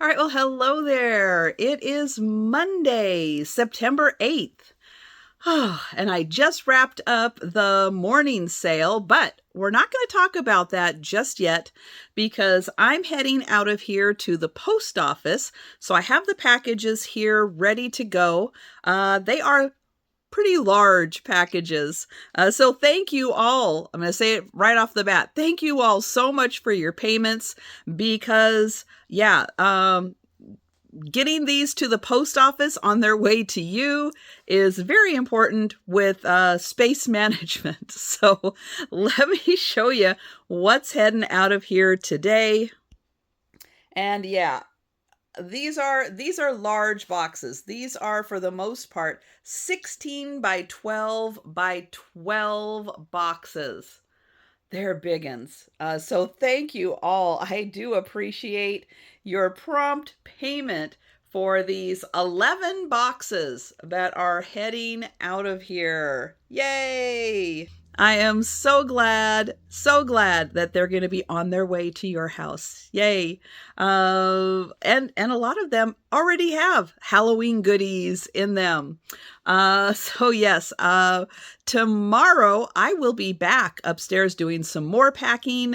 All right, well, hello there. It is Monday, September 8th. And I just wrapped up the morning sale, but we're not going to talk about that just yet because I'm heading out of here to the post office. So I have the packages here ready to go. They are pretty large packages. So thank you all. I'm going to say it right off the bat. Thank you all so much for your payments because, getting these to the post office on their way to you is very important with space management. So let me show you what's heading out of here today. And yeah, these are large boxes. These are, for the most part, 16 by 12 by 12 boxes. They're biggins. So thank you all. I do appreciate your prompt payment for these 11 boxes that are heading out of here. Yay! I am so glad that they're going to be on their way to your house. Yay. And a lot of them already have Halloween goodies in them. So yes, tomorrow I will be back upstairs doing some more packing,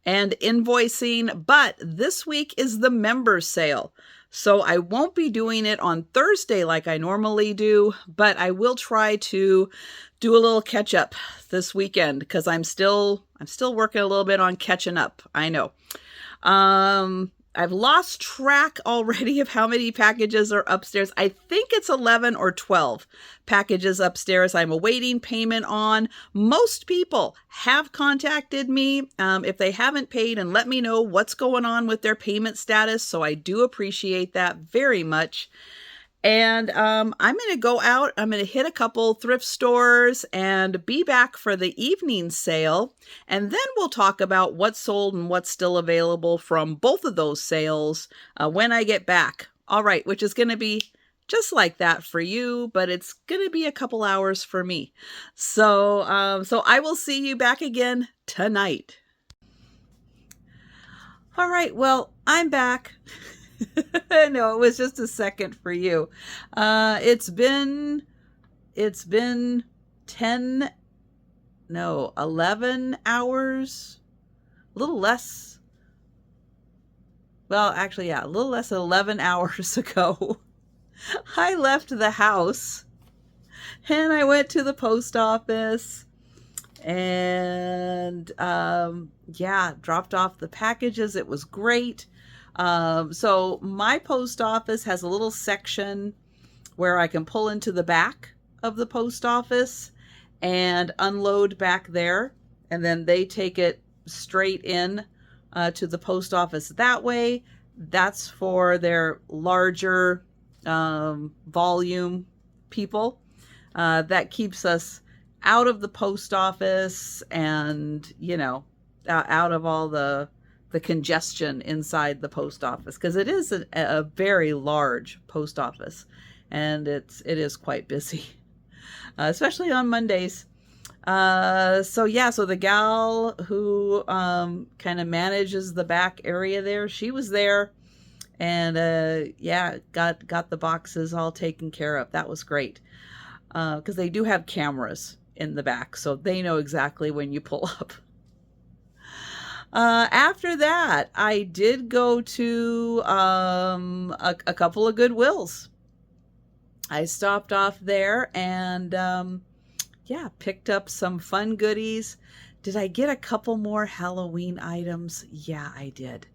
and invoicing, but this week is the member sale. So I won't be doing it on Thursday like I normally do, but I will try to do a little catch up this weekend because I'm still working a little bit on catching up. I know. I've lost track already of how many packages are upstairs. I think it's 11 or 12 packages upstairs I'm awaiting payment on. Most people have contacted me if they haven't paid and let me know what's going on with their payment status. So I do appreciate that very much. And I'm going to go out. I'm going to hit a couple thrift stores and be back for the evening sale. And then we'll talk about what's sold and what's still available from both of those sales when I get back. All right, which is going to be just like that for you, but it's going to be a couple hours for me. So I will see you back again tonight. All right, well, I'm back. No, it was just a second for you. It's been 11 hours, a little less. Well, actually, yeah, a little less than 11 hours ago. I left the house and I went to the post office and, dropped off the packages. It was great. So my post office has a little section where I can pull into the back of the post office and unload back there. And then they take it straight in to the post office that way. That's for their larger volume people. That keeps us out of the post office and, out of all the congestion inside the post office, because it is a very large post office and it is quite busy, especially on Mondays. So the gal who kind of manages the back area there, she was there and got the boxes all taken care of. That was great because they do have cameras in the back, so they know exactly when you pull up. After that, I did go to a couple of Goodwills. I stopped off there and picked up some fun goodies. Did I get a couple more Halloween items? Yeah, I did,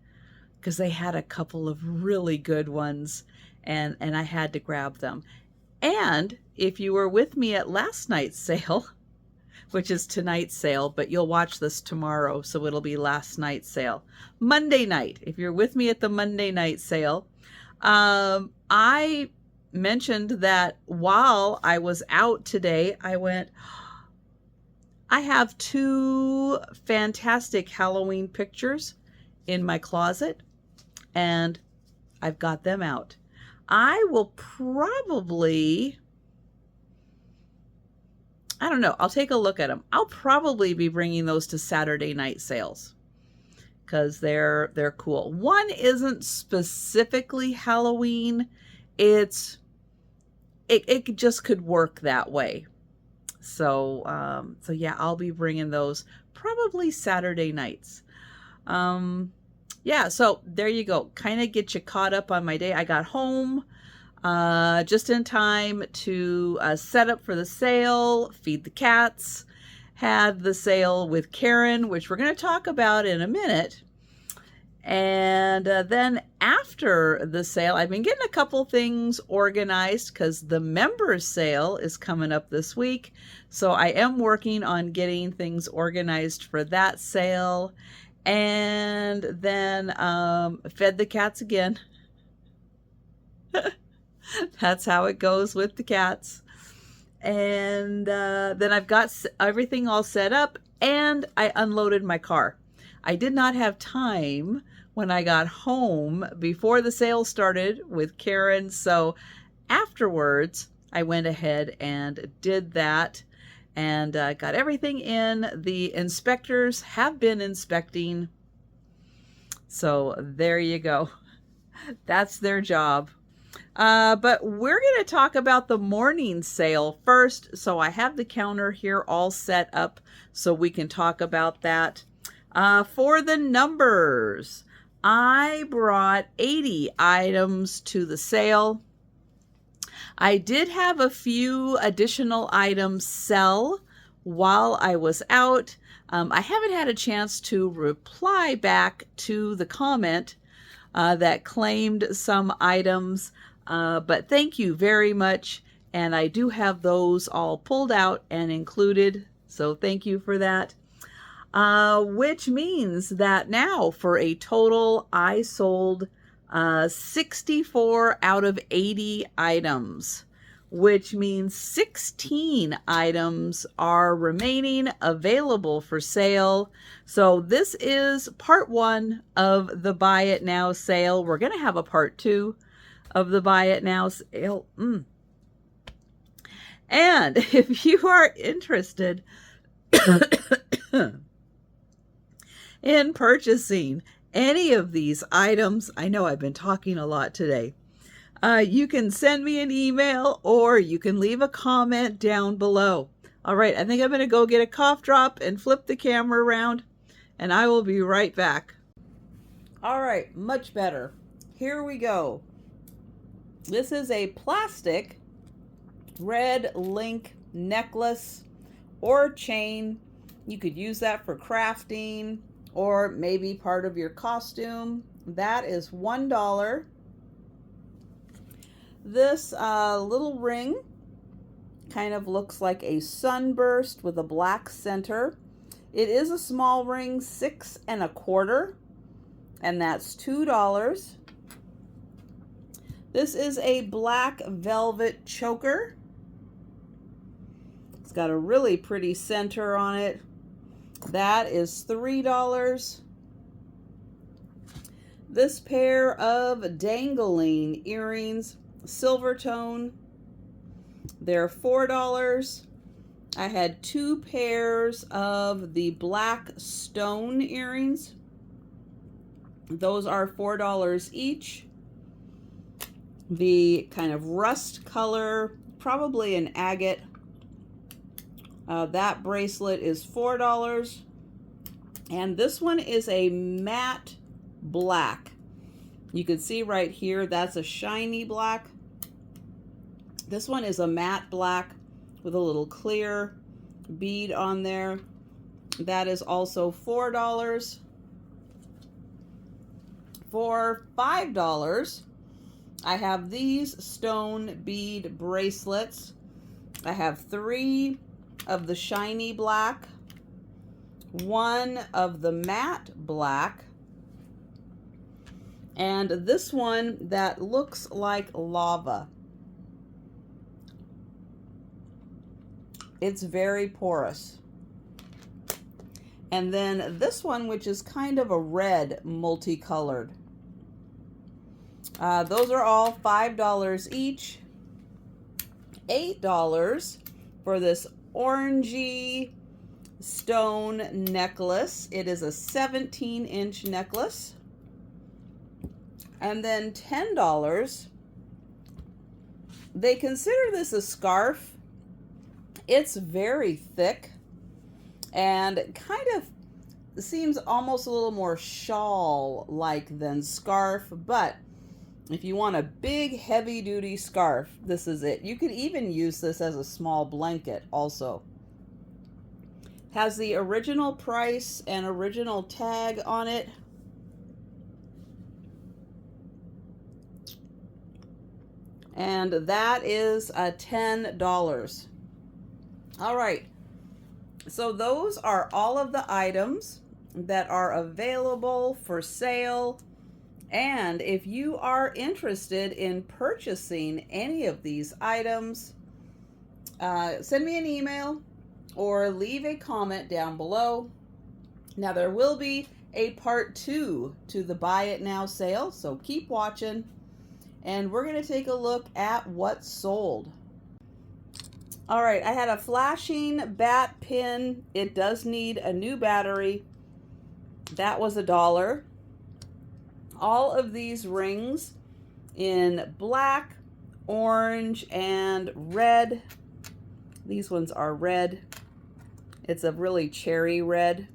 because they had a couple of really good ones and I had to grab them. And if you were with me at last night's sale, which is tonight's sale, but you'll watch this tomorrow, so it'll be last night's sale. Monday night, if you're with me at the Monday night sale, I mentioned that while I was out today, I have 2 fantastic Halloween pictures in my closet, and I've got them out. I will probably... I don't know. I'll take a look at them. I'll probably be bringing those to Saturday night sales because they're cool. One isn't specifically Halloween. It just could work that way. So yeah, I'll be bringing those probably Saturday nights. Yeah, so there you go. Kind of get you caught up on my day. I got home just in time to set up for the sale, feed the cats, had the sale with Karen, which we're going to talk about in a minute. And then after the sale, I've been getting a couple things organized because the members sale is coming up this week. So I am working on getting things organized for that sale. And then fed the cats again. That's how it goes with the cats. And then I've got everything all set up, and I unloaded my car. I did not have time when I got home before the sale started with Karen, so afterwards I went ahead and did that and got everything in. The inspectors have been inspecting, so there you go. That's their job. But we're going to talk about the morning sale first. So I have the counter here all set up so we can talk about that. For the numbers, I brought 80 items to the sale. I did have a few additional items sell while I was out. I haven't had a chance to reply back to the comment that claimed some items. But thank you very much, and I do have those all pulled out and included, so thank you for that. Which means that now for a total, I sold 64 out of 80 items, which means 16 items are remaining available for sale. So this is part one of the Buy It Now sale. We're going to have a part two of the Buy It Now sale. And if you are interested in purchasing any of these items, I know I've been talking a lot today, you can send me an email or you can leave a comment down below. All right, I think I'm going to go get a cough drop and flip the camera around, and I will be right back. All right, much better. Here we go. This is a plastic red link necklace or chain. You could use that for crafting or maybe part of your costume. That is $1. This little ring kind of looks like a sunburst with a black center. It is a small ring, 6 1/4, and that's $2. This is a black velvet choker. It's got a really pretty center on it. That is $3. This pair of dangling earrings, silver tone, they're $4. I had 2 pairs of the black stone earrings. Those are $4 each. The kind of rust color, probably an agate. That bracelet is $4. And this one is a matte black. You can see right here, that's a shiny black. This one is a matte black with a little clear bead on there. That is also $4. For $5, I have these stone bead bracelets. I have 3 of the shiny black, 1 of the matte black, and this one that looks like lava. It's very porous. And then this one, which is kind of a red multicolored. Those are all $5 each. $8 for this orangey stone necklace. It is a 17-inch necklace. And then $10, they consider this a scarf. It's very thick and kind of seems almost a little more shawl-like than scarf, but if you want a big heavy-duty scarf, this is it. You could even use this as a small blanket also. Has the original price and original tag on it. And that is $10. All right. So those are all of the items that are available for sale. And if you are interested in purchasing any of these items, send me an email or leave a comment down below. Now there will be a part 2 to the Buy It Now sale, so keep watching. And we're going to take a look at what sold. All right, I had a flashing bat pin. It does need a new battery. That was $1. All of these rings in black, orange, and red. These ones are red. It's a really cherry red.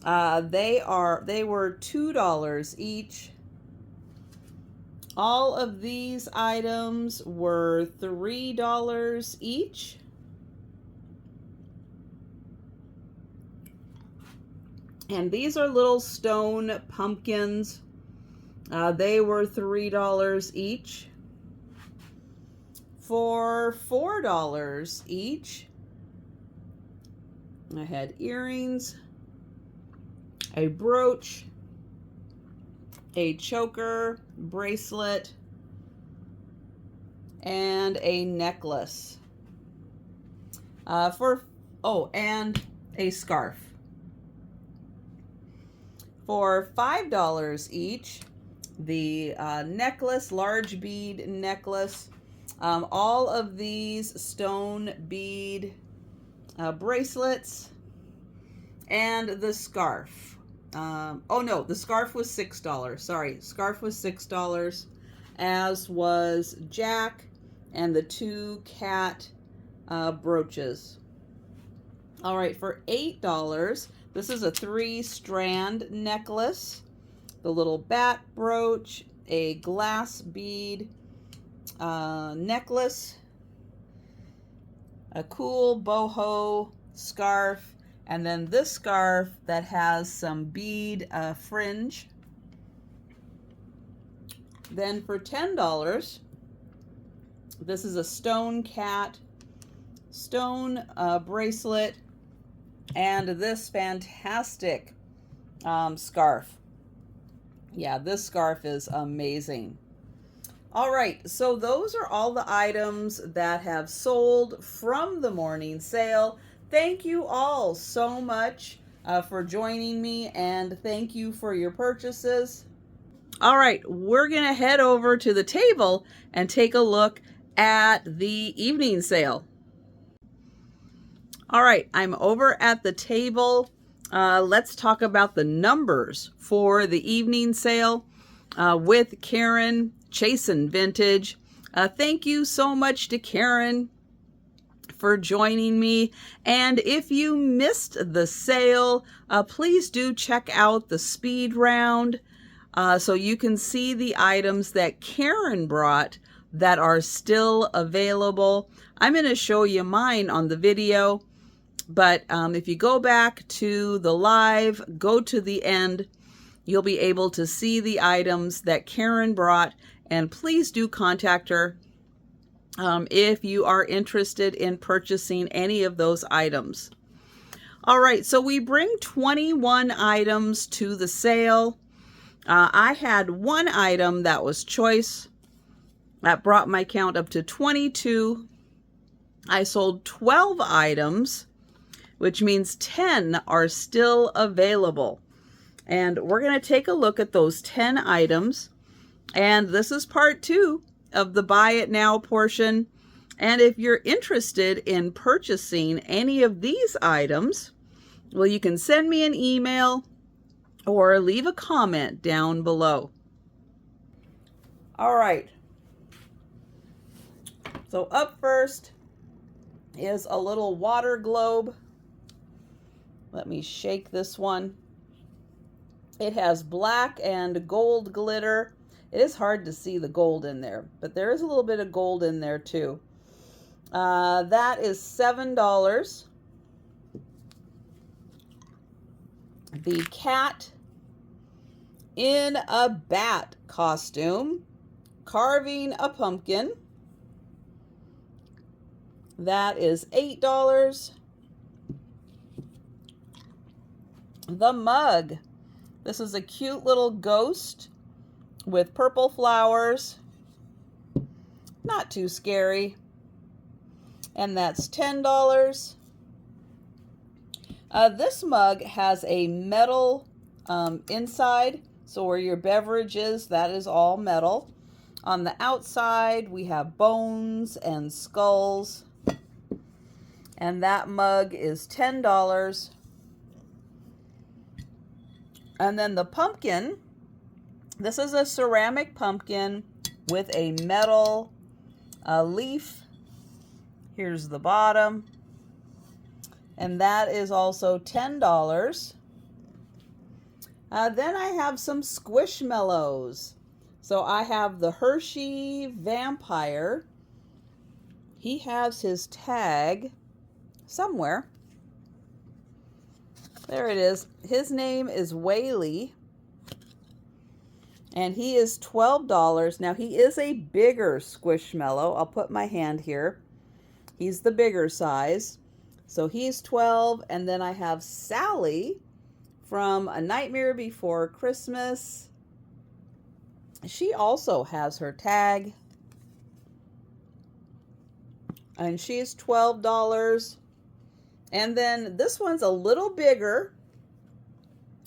They were $2 each. All of these items were $3 each. And these are little stone pumpkins. They were $3 each. For $4 each, I had earrings, a brooch, a choker, bracelet, and a necklace. And a scarf. For $5 each, the necklace, large bead necklace, all of these stone bead bracelets, and the scarf. Oh no, the scarf was $6. Sorry, scarf was $6, as was Jack and the 2 cat brooches. All right, for $8, this is a 3-strand necklace, the little bat brooch, a glass bead necklace, a cool boho scarf, and then this scarf that has some bead fringe. Then for $10, this is a stone cat, stone bracelet, and this fantastic scarf. Yeah, this scarf is amazing. All right, so those are all the items that have sold from the morning sale. Thank you all so much for joining me, and thank you for your purchases. All right, we're going to head over to the table and take a look at the evening sale. All right, I'm over at the table. Let's talk about the numbers for the evening sale with Karen, Chasin' Vintage. Thank you so much to Karen for joining me. And if you missed the sale, please do check out the speed round so you can see the items that Karen brought that are still available. I'm going to show you mine on the video, but if you go back to the live, go to the end, you'll be able to see the items that Karen brought, and please do contact her if you are interested in purchasing any of those items. All right, so we bring 21 items to the sale. I had one item that was choice. That brought my count up to 22. I sold 12 items, which means 10 are still available. And we're going to take a look at those 10 items. And this is part 2 of the Buy It Now portion. And if you're interested in purchasing any of these items, well, you can send me an email or leave a comment down below. All right. So up first is a little water globe. Let me shake this one. It has black and gold glitter. It is hard to see the gold in there, but there is a little bit of gold in there too. That is $7. The cat in a bat costume, carving a pumpkin. That is $8. The mug. This is a cute little ghost with purple flowers. Not too scary. And that's $10. This mug has a metal inside, so where your beverage is, that is all metal. On the outside, we have bones and skulls. And that mug is $10. And then the pumpkin, this is a ceramic pumpkin with a metal leaf. Here's the bottom. And that is also $10. Then I have some Squishmallows. So I have the Hershey Vampire. He has his tag somewhere. There it is. His name is Whaley. And he is $12. Now he is a bigger Squishmallow. I'll put my hand here. He's the bigger size. So he's $12. And then I have Sally from A Nightmare Before Christmas. She also has her tag. And she's $12. And then this one's a little bigger.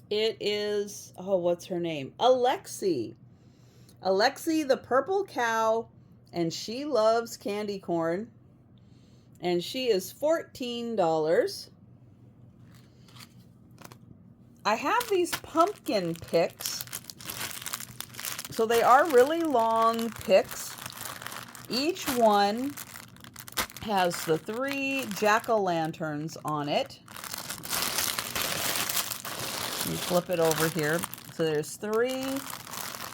It is, oh, what's her name? Alexi. Alexi the purple cow, and she loves candy corn. And she is $14. I have these pumpkin picks. So they are really long picks. Each one has the 3 jack-o'-lanterns on it. Let me flip it over here. So there's 3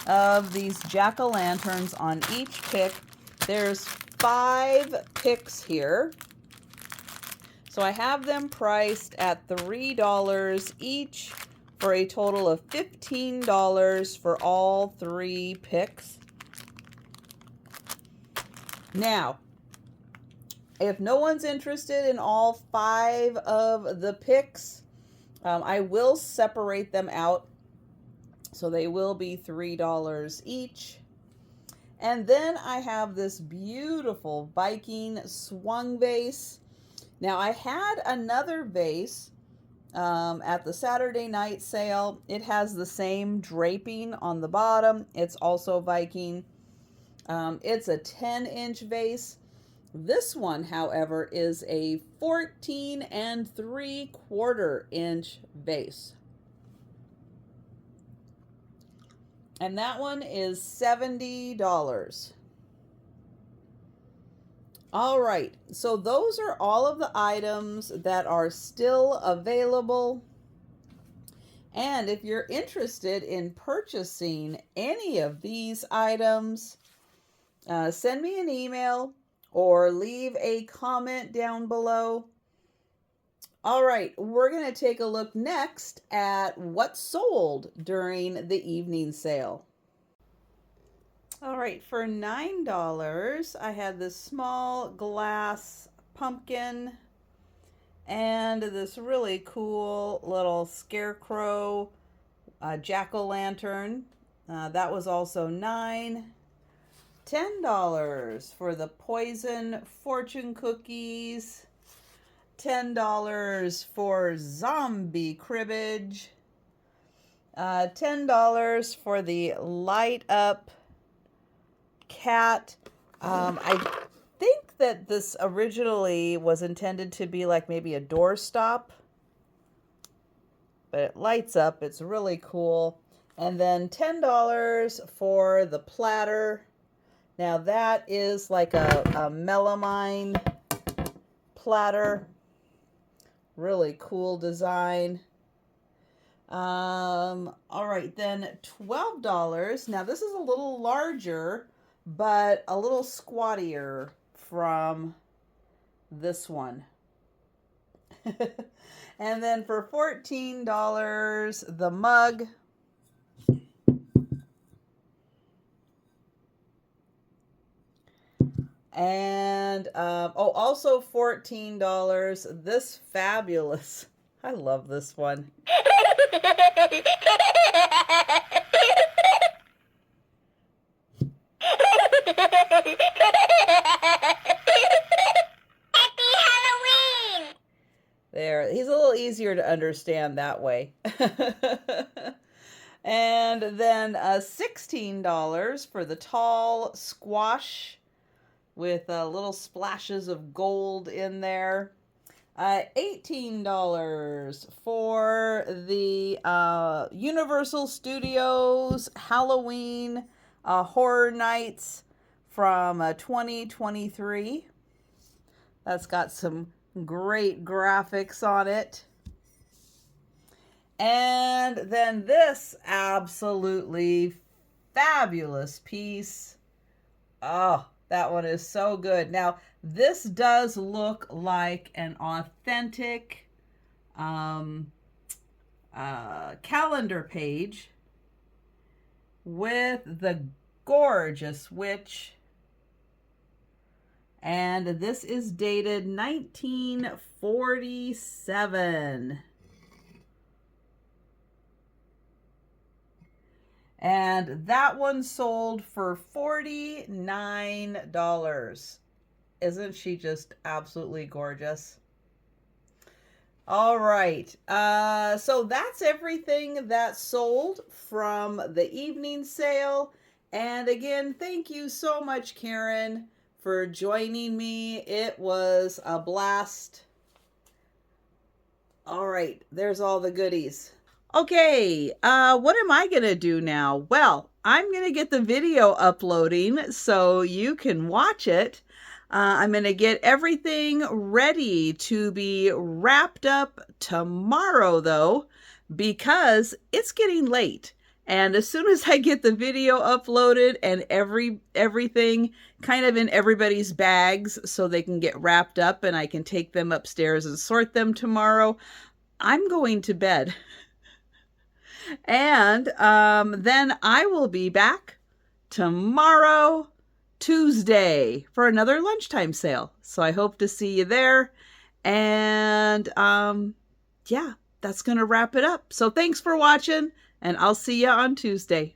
of these jack-o'-lanterns on each pick. There's 5 picks here. So I have them priced at $3 each for a total of $15 for all 3 picks. Now, if no one's interested in all 5 of the picks, I will separate them out. So they will be $3 each. And then I have this beautiful Viking swung vase. Now I had another vase at the Saturday night sale. It has the same draping on the bottom. It's also Viking. It's a 10-inch vase. This one, however, is a 14 3/4 inch vase. And that one is $70. All right, so those are all of the items that are still available. And if you're interested in purchasing any of these items, send me an email or leave a comment down below. All right, we're going to take a look next at what sold during the evening sale. All right, for $9, I had this small glass pumpkin and this really cool little scarecrow jack-o'-lantern. That was also $9. $10 for the poison fortune cookies. $10 for zombie cribbage. $10 for the light up cat. I think that this originally was intended to be like maybe a doorstop, but it lights up. It's really cool. And then $10 for the platter. Now that is like a melamine platter. Really cool design. All right, then $12. Now this is a little larger, but a little squattier from this one. And then for $14, the mug. And, also $14, this fabulous, I love this one. There, he's a little easier to understand that way. And then $16 for the tall squash with little splashes of gold in there. $18 for the Universal Studios Halloween Horror Nights from 2023. That's got some great graphics on it. And then this absolutely fabulous piece. Oh, that one is so good. Now, this does look like an authentic calendar page with the gorgeous witch. And this is dated 1947. And that one sold for $49. Isn't she just absolutely gorgeous? All right. So that's everything that sold from the evening sale. And again, thank you so much, Karen, for joining me. It was a blast. All right. There's all the goodies. Okay, what am I going to do now? Well, I'm going to get the video uploading so you can watch it. I'm going to get everything ready to be wrapped up tomorrow, though, because it's getting late. And as soon as I get the video uploaded and everything kind of in everybody's bags so they can get wrapped up and I can take them upstairs and sort them tomorrow, I'm going to bed. And then I will be back tomorrow, Tuesday, for another lunchtime sale. So I hope to see you there. And yeah, that's going to wrap it up. So thanks for watching, and I'll see you on Tuesday.